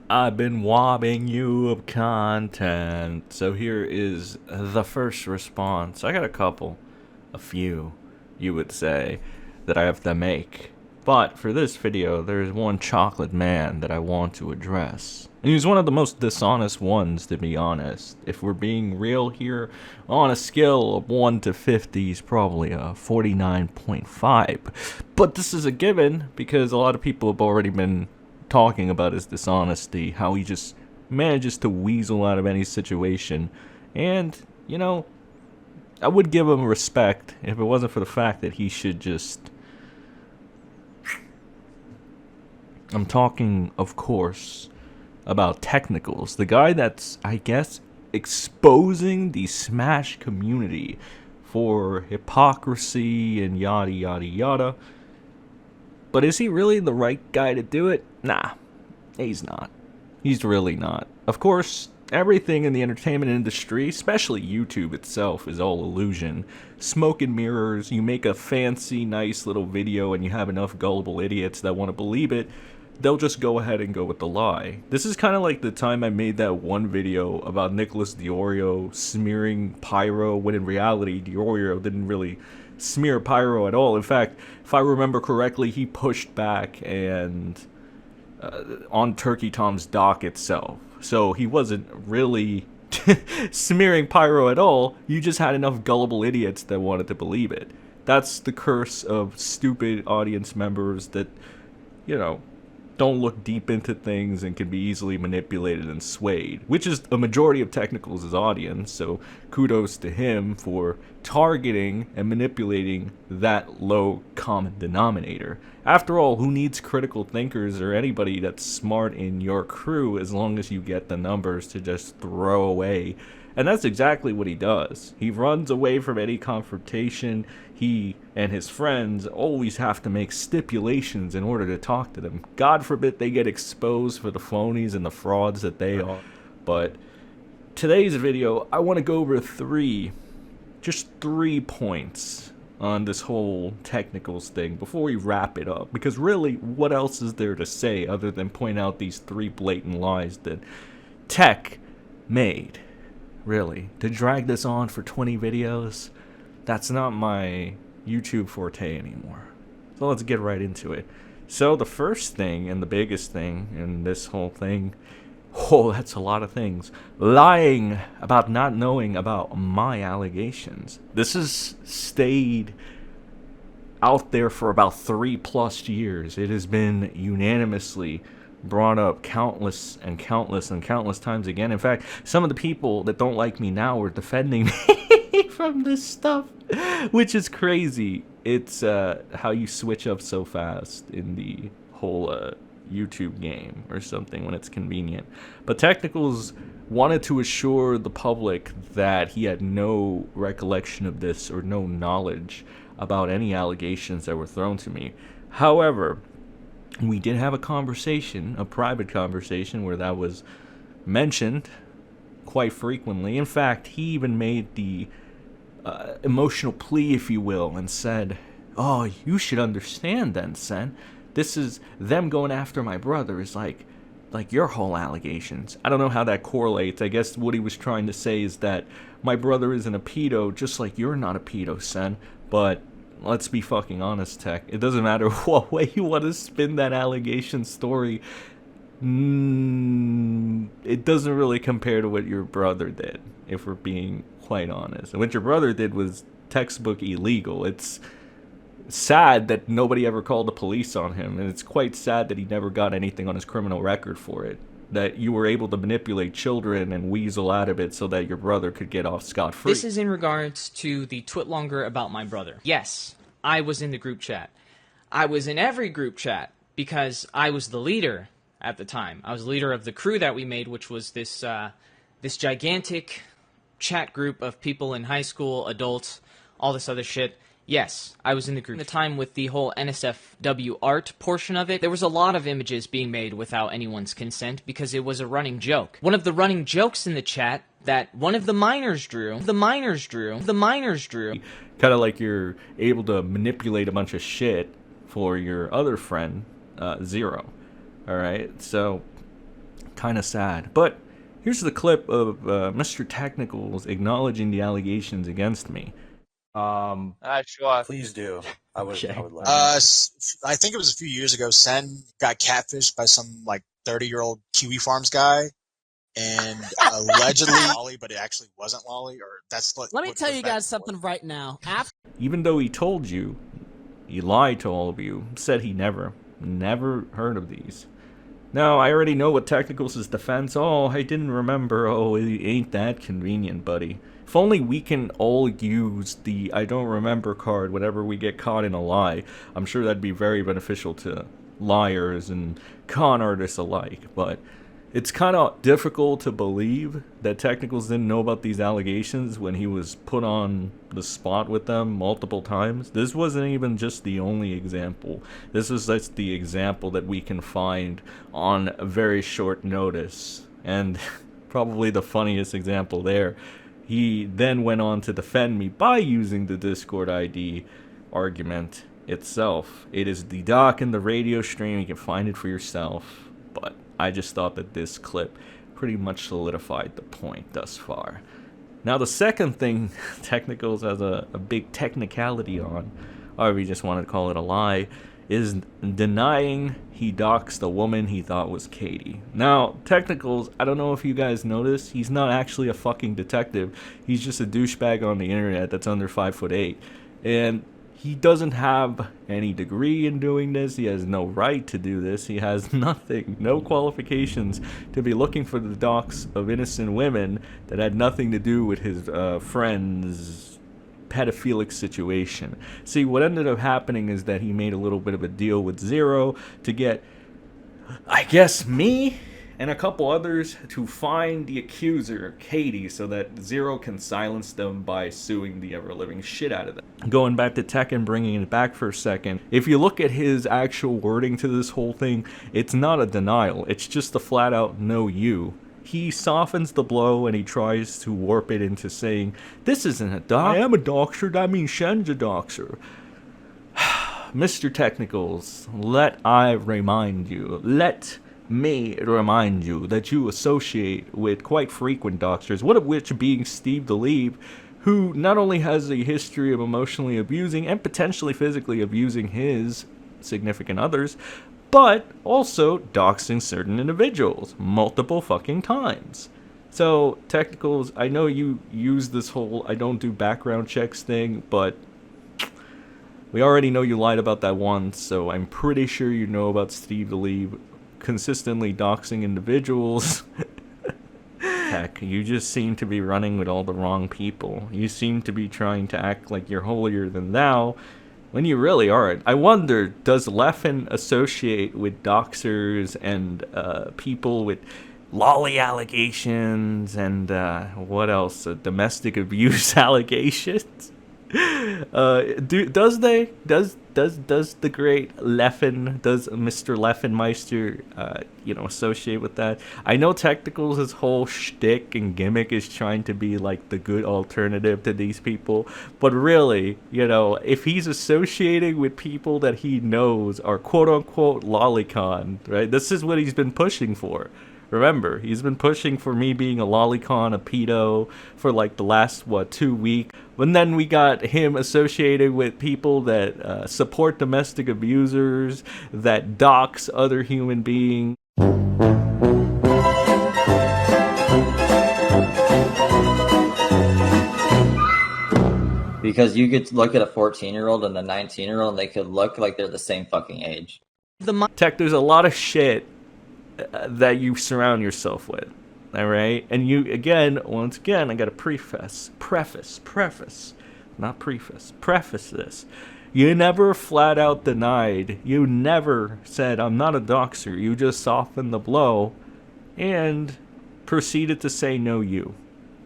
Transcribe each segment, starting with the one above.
I've been robbing you of content. So here is the first response. I got a few, you would say, that I have to make. But for this video, there's one chocolate man that I want to address. And he's one of the most dishonest ones, to be honest. If we're being real here, on a scale of 1 to 50, he's probably a 49.5. But this is a given, because a lot of people have already been talking about his dishonesty, how he just manages to weasel out of any situation. And, I would give him respect if it wasn't for the fact that he should just... I'm talking, of course, about Technicals, the guy that's, I guess, exposing the Smash community for hypocrisy and yada yada yada. But is he really the right guy to do it? Nah, he's not. He's really not. Of course, everything in the entertainment industry, especially YouTube itself, is all illusion. Smoke and mirrors, you make a fancy, nice little video and you have enough gullible idiots that want to believe it, they'll just go ahead and go with the lie. This is kind of like the time I made that one video about Nicholas Diorio smearing Pyro, when in reality, Diorio didn't really smear Pyro at all. In fact, if I remember correctly, he pushed back and on Turkey Tom's dock itself. So he wasn't really smearing Pyro at all. You just had enough gullible idiots that wanted to believe it. That's the curse of stupid audience members that, don't look deep into things and can be easily manipulated and swayed, which is a majority of Technicals' audience, so kudos to him for targeting and manipulating that low common denominator. After all, who needs critical thinkers or anybody that's smart in your crew as long as you get the numbers to just throw away? And that's exactly what he does. He runs away from any confrontation. He and his friends always have to make stipulations in order to talk to them. God forbid they get exposed for the phonies and the frauds that they are. But today's video, I want to go over just three points on this whole Technicals thing before we wrap it up. Because really, what else is there to say other than point out these three blatant lies that Tech made? Really, to drag this on for 20 videos, that's not my YouTube forte anymore. So let's get right into it. So the first thing and the biggest thing in this whole thing, that's a lot of things. Lying about not knowing about my allegations. This has stayed out there for about 3+ years. It has been unanimously brought up countless times again. In fact, some of the people that don't like me now are defending me from this stuff, which is crazy. It's how you switch up so fast in the whole YouTube game or something when it's convenient. But Technicals wanted to assure the public that he had no recollection of this or no knowledge about any allegations that were thrown to me. However, we did have a conversation, a private conversation, where that was mentioned quite frequently. In fact, he even made the emotional plea, if you will, and said, "Oh, you should understand then, Sen. This is them going after my brother is like your whole allegations." I don't know how that correlates. I guess what he was trying to say is that my brother isn't a pedo, just like you're not a pedo, Sen. But let's be fucking honest, Tech. It doesn't matter what way you want to spin that allegation story. It doesn't really compare to what your brother did, if we're being quite honest. And what your brother did was textbook illegal. It's sad that nobody ever called the police on him, and it's quite sad that he never got anything on his criminal record for it. That you were able to manipulate children and weasel out of it so that your brother could get off scot-free. This is in regards to the twitlonger about my brother. Yes, I was in the group chat. I was in every group chat because I was the leader at the time. I was the leader of the crew that we made, which was this gigantic chat group of people in high school, adults, all this other shit. Yes, I was in the group. At the time with the whole NSFW art portion of it, there was a lot of images being made without anyone's consent because it was a running joke. One of the running jokes in the chat that one of the minors drew, kind of like you're able to manipulate a bunch of shit for your other friend, Zero. Alright, so kind of sad. But here's the clip of Mr. Technicals acknowledging the allegations against me. Sure. Please do. I would like. I think it was a few years ago. Sen got catfished by some like 30-year-old Kiwi Farms guy, and allegedly Lolly, but it actually wasn't Lolly. Or that's what. Let me tell you guys something right now. Even though he told you, he lied to all of you. Said he never heard of these. Now, I already know what Technicals' defense. Oh, I didn't remember. Oh, it ain't that convenient, buddy. If only we can all use the I don't remember card whenever we get caught in a lie. I'm sure that'd be very beneficial to liars and con artists alike. But it's kind of difficult to believe that Technicals didn't know about these allegations when he was put on the spot with them multiple times. This wasn't even just the only example. This is just the example that we can find on a very short notice. And probably the funniest example there. He then went on to defend me by using the Discord ID argument itself. It is the doc in the radio stream. You can find it for yourself. But I just thought that this clip pretty much solidified the point thus far. Now the second thing Technicals has a big technicality on, or we just wanted to call it a lie, is denying he doxed the woman he thought was Katie. Now, Technicals, I don't know if you guys noticed, he's not actually a fucking detective. He's just a douchebag on the internet that's under 5'8". And he doesn't have any degree in doing this. He has no right to do this. He has nothing, no qualifications to be looking for the dox of innocent women that had nothing to do with his friend's pedophilic situation. See, what ended up happening is that he made a little bit of a deal with Zero to get, I guess, me and a couple others to find the accuser, Katie, so that Zero can silence them by suing the ever-living shit out of them. Going back to Tech and bringing it back for a second, if you look at his actual wording to this whole thing, it's not a denial. It's just a flat-out no you. He softens the blow and he tries to warp it into saying, this isn't a doc. I am a doxer, that means Shen's a doxer. Mr. Technicals, let me remind you that you associate with quite frequent doxers, one of which being Steve the Leave, who not only has a history of emotionally abusing and potentially physically abusing his significant others, but also doxing certain individuals multiple fucking times. So, Technicals, I know you use this whole I don't do background checks thing, but we already know you lied about that once, so I'm pretty sure you know about Steve the Leave consistently doxing individuals. Heck, you just seem to be running with all the wrong people. You seem to be trying to act like you're holier than thou, when you really aren't. I wonder, does Leffen associate with doxers and people with lolly allegations and what else? Domestic abuse allegations? Does the great Leffen, does Mr. Leffenmeister, associate with that? I know Technicals, his whole shtick and gimmick is trying to be like the good alternative to these people, but really, if he's associating with people that he knows are quote-unquote lolicon, right? This is what he's been pushing for. Remember, he's been pushing for me being a lolicon, a pedo, for like the last, 2 weeks. And then we got him associated with people that support domestic abusers, that dox other human beings. Because you could look at a 14-year-old and a 19-year-old and they could look like they're the same fucking age. Tech, there's a lot of shit that you surround yourself with, all right? And once again, I gotta preface this. You never flat out denied, you never said, I'm not a doxer, you just softened the blow and proceeded to say no you.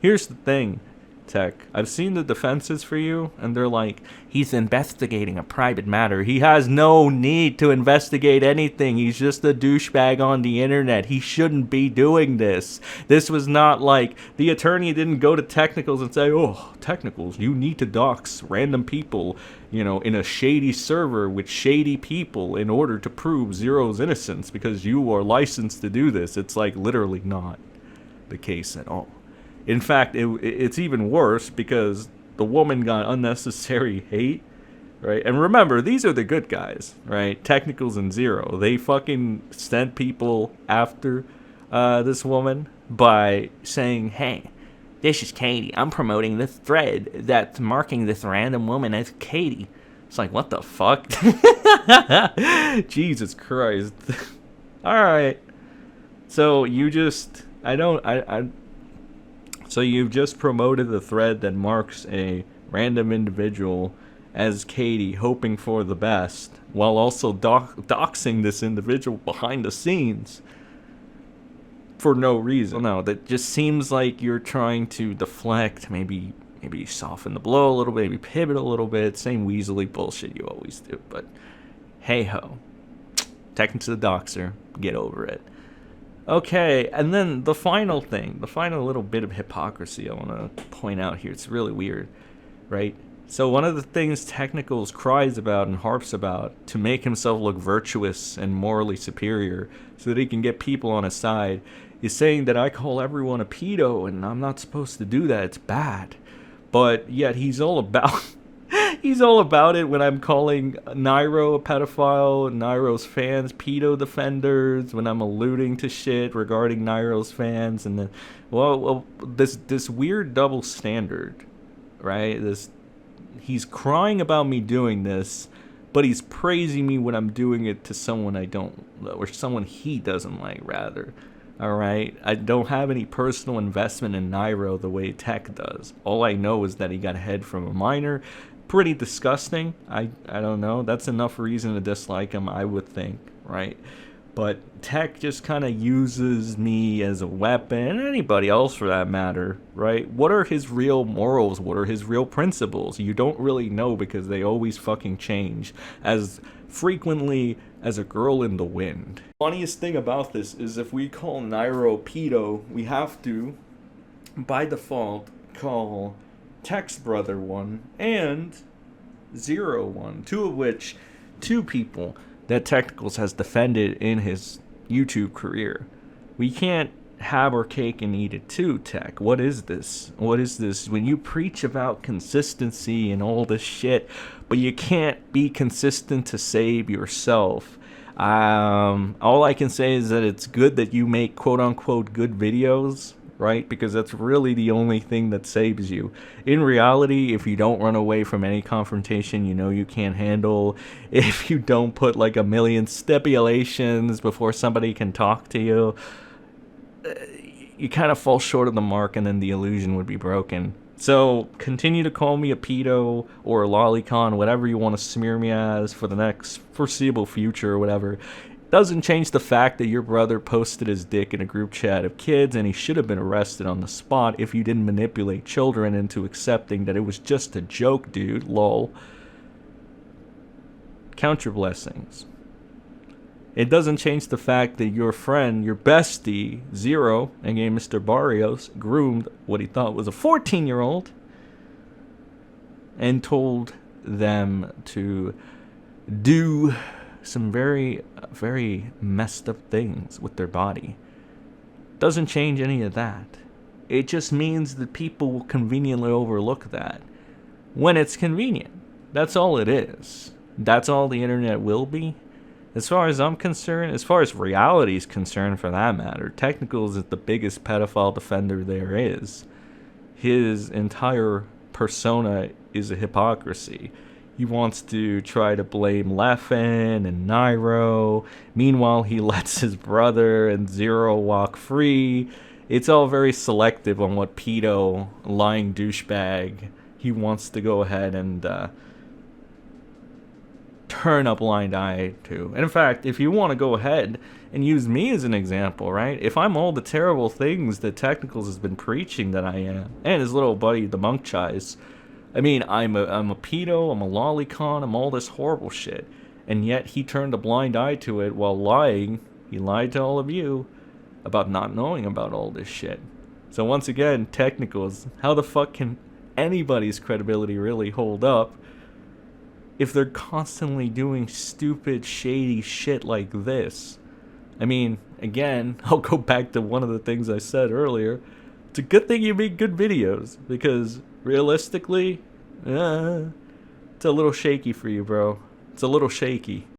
Here's the thing, Tech. I've seen the defenses for you, and they're like, he's investigating a private matter. He has no need to investigate anything. He's just a douchebag on the internet. He shouldn't be doing this. This was not like, the attorney didn't go to technicals and say, oh, technicals, you need to dox random people, you know, in a shady server with shady people in order to prove Zero's innocence because you are licensed to do this. It's like literally not the case at all. In fact, it's even worse because the woman got unnecessary hate, right? And remember, these are the good guys, right? Technicals and Zero. They fucking sent people after this woman by saying, hey, this is Katie. I'm promoting this thread that's marking this random woman as Katie. It's like, what the fuck? Jesus Christ. Alright. So you just... So you've just promoted the thread that marks a random individual as Katie, hoping for the best, while also doxing this individual behind the scenes for no reason. No, that just seems like you're trying to deflect, maybe soften the blow a little bit, maybe pivot a little bit, same weaselly bullshit you always do, but hey-ho. Technically to the doxer, get over it. Okay, and then the final thing, the final little bit of hypocrisy I want to point out here. It's really weird, right? So one of the things Technicals cries about and harps about to make himself look virtuous and morally superior so that he can get people on his side is saying that I call everyone a pedo and I'm not supposed to do that. It's bad. But yet he's all about... He's all about it when I'm calling Nairo a pedophile, Nairo's fans pedo defenders, when I'm alluding to shit regarding Nairo's fans, and then, well, this weird double standard, right? He's crying about me doing this, but he's praising me when I'm doing it to someone I don't, or someone he doesn't like, rather. Alright? I don't have any personal investment in Nairo the way Tech does. All I know is that he got head from a minor. Pretty disgusting. I don't know. That's enough reason to dislike him, I would think, right? But Tech just kind of uses me as a weapon, and anybody else for that matter, right? What are his real morals? What are his real principles? You don't really know because they always fucking change as frequently as a girl in the wind. Funniest thing about this is if we call Nairo pedo, we have to, by default, call Tech's brother one and Zero one, two people that Technicals has defended in his YouTube career. We can't have our cake and eat it too, Tech. What is this? What is this? When you preach about consistency and all this shit, but you can't be consistent to save yourself. All I can say is that it's good that you make quote-unquote good videos, right? Because that's really the only thing that saves you. In reality, if you don't run away from any confrontation you know you can't handle, if you don't put like a million stipulations before somebody can talk to you, you kind of fall short of the mark and then the illusion would be broken. So continue to call me a pedo or a lolicon, whatever you want to smear me as for the next foreseeable future or whatever. Doesn't change the fact that your brother posted his dick in a group chat of kids and he should have been arrested on the spot if you didn't manipulate children into accepting that it was just a joke, dude. Lol. Count your blessings. It doesn't change the fact that your friend, your bestie, Zero, aka Mr. Barrios, groomed what he thought was a 14-year-old and told them to do some very, very messed up things with their body. Doesn't change any of that. It just means that people will conveniently overlook that when it's convenient. That's all it is. That's all the internet will be. As far as I'm concerned, as far as reality is concerned for that matter, Technicals is the biggest pedophile defender there is. His entire persona is a hypocrisy. He wants to try to blame Leffen and Nairo. Meanwhile, he lets his brother and Zero walk free. It's all very selective on what pedo, lying douchebag, he wants to go ahead and turn a blind eye to. And in fact, if you want to go ahead and use me as an example, right? If I'm all the terrible things that Technicals has been preaching that I am, and his little buddy, the Monk Chais, I mean, I'm a pedo, I'm a lolicon, I'm all this horrible shit, and yet he turned a blind eye to it while lying. He lied to all of you about not knowing about all this shit. So once again, Technicals, how the fuck can anybody's credibility really hold up if they're constantly doing stupid, shady shit like this? I mean, again, I'll go back to one of the things I said earlier. It's a good thing you make good videos, because realistically, it's a little shaky for you, bro. It's a little shaky.